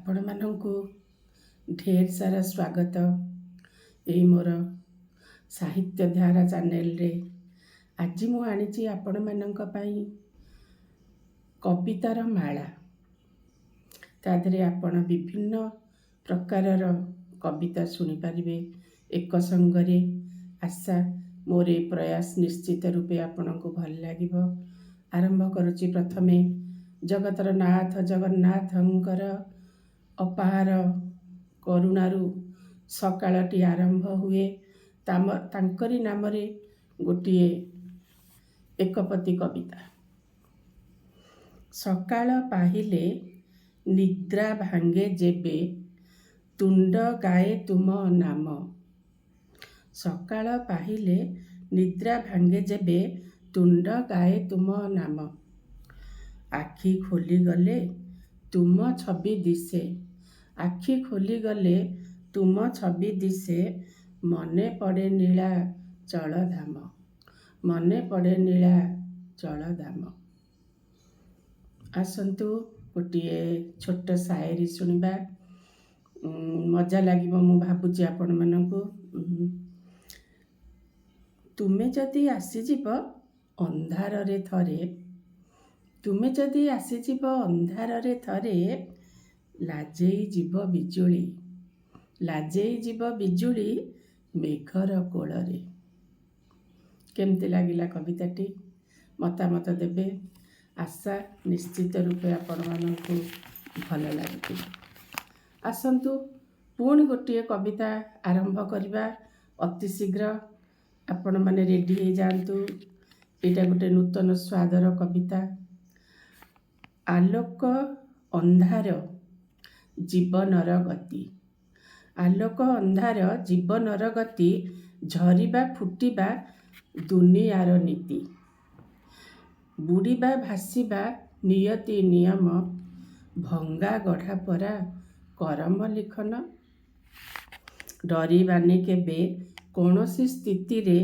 आपण मानंकु ढेर सारा स्वागत एई मोर साहित्य धारा चैनल रे। आज मु आनिची आपण मानंक पई कवितार माला। तादरे आपण विभिन्न प्रकारर कविता सुनी पारिबे एक संगरे। आशा मोर ए प्रयास निश्चित रूपे आपनको भल लागिबो। आरंभ करुची प्रथमे जगतर नाथ जगन्नाथंकर अपार करुणारु सकाळटी आरंभ हुए। तांकरी नामरे गोटिए एकपति कविता। सकाळ पाहिले निद्रा भांगे जेबे तुंड गाए तुम नाम। सकाळ पाहिले निद्रा भांगे जेबे तुंड गाए तुम नाम। आखि खोली गले तुम छवि दिसे। आखि खोली गले तुम छवि दिसे। मने पड़े नीला चल धाम। मने पड़े नीला चल धाम। आसंतु गोटिए छोट शायरी सुनिबा। मजा लागिबो मु भाबुची आपण मानंकु। तुमे जदि आसीजिब अंधार रे थरे। तुमे जदि आसीजिब अंधार रे थरे। लाजेई जीव बिजुली। लाजेई जीव बिजुली मेघर कोଳରେ। केमती लागिला कविताटी मतामत देबे। आशा निश्चित रूपे आपण मानंकु भल लागिबो। आसंतु पुणी गोटिए कविता आरंभ करिबा अति शीघ्र। आपण माने रेडी हो जांतु। एटा गोटे नूतन स्वादर कविता। आलोक अंधार जीवनर गति। आलोक अंधार जीवनर गति। झरिबा फुटिबा दुनियार नीति। बुड़ीबा भासीबा नियति नियम। भंगा गढ़ा परा करम लिखन। डरिबानी केबे कौनसी स्थिति रे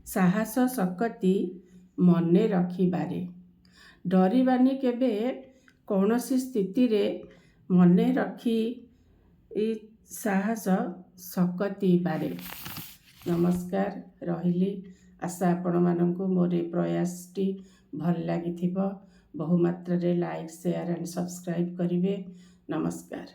साहस शक्ति मने रखिबारे। डरिबानी केबे कौनसी स्थिति रे मने रखी साहस शक्ति बारे। नमस्कार रहिली। आशा आपण मानंकु मोर प्रयासटी भल लागिथिबो। बहुमात्रा रे लाइक शेयर एंड सब्सक्राइब करिवे। नमस्कार।